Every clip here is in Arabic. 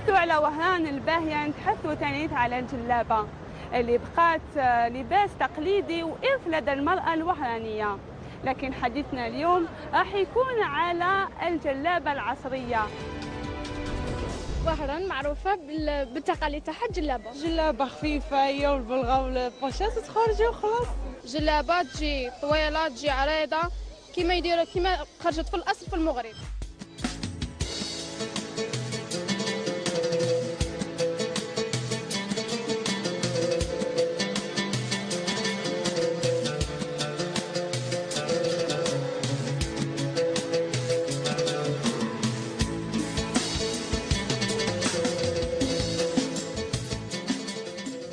نتحدثوا على وهران الباهية، نتحدثوا ثاني على الجلابة اللي بقات لباس تقليدي وإرث لدى المرأة الوهرانية. لكن حديثنا اليوم راح يكون على الجلابة العصرية. وهران معروفة بالتقاليد تاعها جلابة. جلابة خفيفة هي والبلغة والبوشات تخرجي وخلاص. جلابة تجي طويلة تجي عريضة كما يديروا كما خرجت في الأصل في المغرب.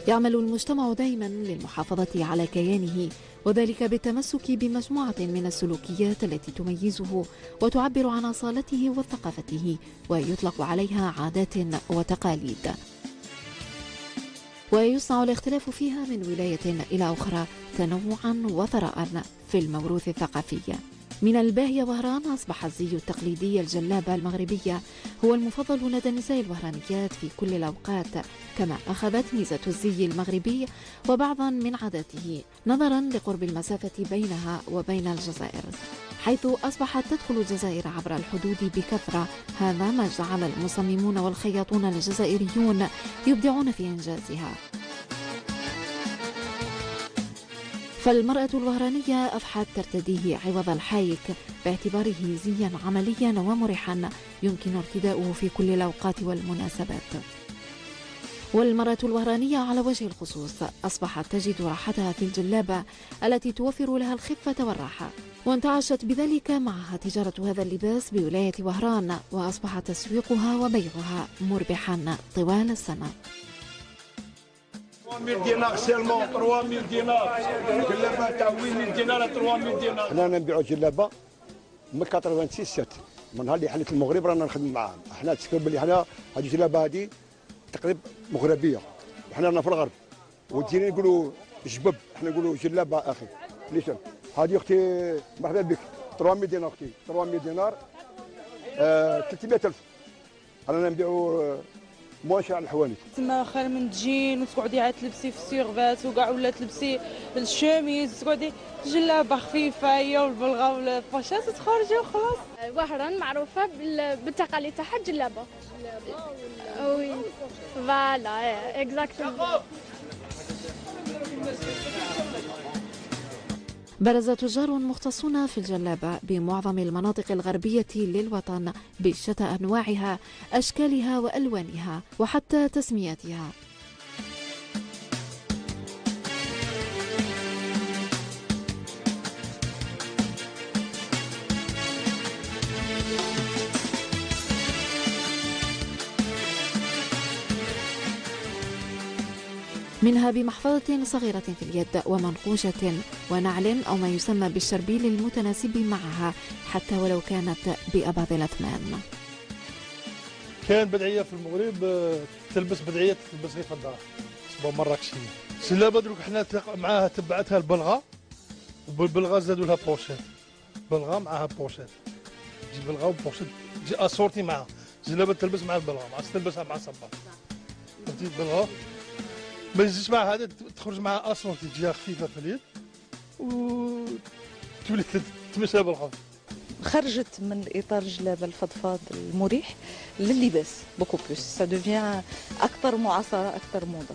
يعمل المجتمع دائما للمحافظة على كيانه، وذلك بالتمسك بمجموعة من السلوكيات التي تميزه وتعبر عن أصالته وثقافته، ويطلق عليها عادات وتقاليد، ويصنع الاختلاف فيها من ولاية إلى أخرى تنوعا وثراء في الموروث الثقافي. من الباهية وهران أصبح الزي التقليدي الجلابة المغربية هو المفضل لدى النساء الوهرانيات في كل الأوقات، كما أخذت ميزة الزي المغربي وبعضا من عاداته نظرا لقرب المسافة بينها وبين الجزائر، حيث أصبحت تدخل الجزائر عبر الحدود بكثرة. هذا ما جعل المصممون والخياطون الجزائريون يبدعون في إنجازها. فالمرأة الوهرانية أضحت ترتديه عوض الحايك باعتباره زيا عمليا ومريحا يمكن ارتداؤه في كل الأوقات والمناسبات. والمرأة الوهرانية على وجه الخصوص أصبحت تجد راحتها في الجلابة التي توفر لها الخفة والراحة، وانتعشت بذلك معها تجارة هذا اللباس بولاية وهران، وأصبح تسويقها وبيعها مربحا طوال السنة. 3000 دينار سيلمون، 3000 دينار جلابه تاع 800 دينار 3000 دينار. حنا نبيعوا جلابه من 86 7 من نهار اللي حلت المغرب رانا نخدم معاهم. احنا تذكر بلي حنا هذه الجلابه هذه تقريبا مغربيه، وحنا رانا في الغرب ودينا نقولوا جبب، احنا نقولوا جلابه اخي. ليش هذه اختي مرحبا بك 300 دينار اختي 300 دينار 300000 رانا نبيعوا مواشي على الحوانيت. تما خير من تجين وتقعدي عاد تلبسي في السيغبات وكاع، ولا تلبسي الشاميز تقعدي جلابه خفيفه هي والبلغه والبوشات تخرجي وخلاص. وهران معروفة بالتقاليد تاعها جلابة. وي فوالا اكزاكتومون. برز تجار مختصون في الجلابة بمعظم المناطق الغربية للوطن بشتى أنواعها، أشكالها وألوانها وحتى تسمياتها. منها بمحفظة صغيرة في اليد ومنقوشة ونعل أو ما يسمى بالشربيل المتناسب معها، حتى ولو كانت بأباض الأثمان. كان بدعية في المغرب تلبس بدعية تلبس غير في الدار تسمى مراكشية. الجلابة دروك حنا معاها تبعتها البلغة، وبالبلغة زادوا لها بوشيت، بلغة معاها بوشيت، تجي بلغة وبوشيت تجي اسورتي معاها. الجلابة تلبس مع البلغة، ما تلبسها مع الصباط. فهمتي البلغة ما تجيش مع هذا، تخرج مع اسورتي تجيها خفيفة في اليد وتولي تمشيها بالخوف. خرجت من اطار الجلابه الفضفاض المريح لللباس بوكو بلوس، سا دوفيان اكثر معاصره اكثر موضه.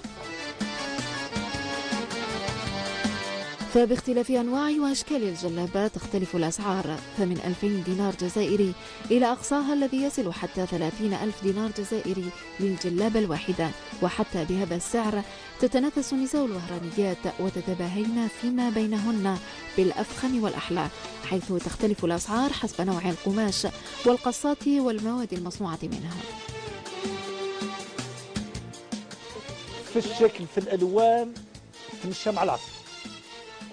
فباختلاف أنواع وأشكال الجلابات تختلف الأسعار، فمن 2000 دينار جزائري إلى أقصاها الذي يصل حتى 30,000 دينار جزائري للجلابة الواحدة. وحتى بهذا السعر تتنافس نساء الوهرانيات وتتباهين فيما بينهن بالأفخم والأحلى، حيث تختلف الأسعار حسب نوع القماش والقصات والمواد المصنوعة منها. في الشكل في الألوان تمشى مع العصر،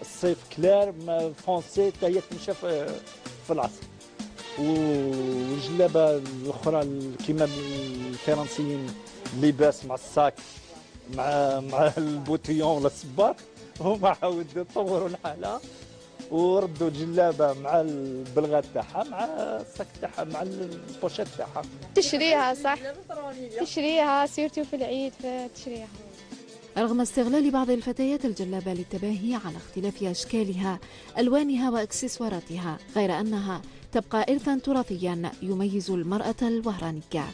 الصيف كلار ما فونسي حتى هي تمشى في العصر. والجلابه الاخرى كيما الفرنسيين لباس مع الساك مع البوتيون ولا الصباط، هما عاود طوروا الحاله وردوا الجلابه مع البلغه تاعها مع الصك تاعها مع البوشيت تاعها. تشريها صح، تشريها سيرتو في العيد فتشريها. رغم استغلال بعض الفتيات الجلابة للتباهي على اختلاف أشكالها ألوانها وإكسسواراتها، غير أنها تبقى إرثا تراثيا يميز المرأة الوهرانية.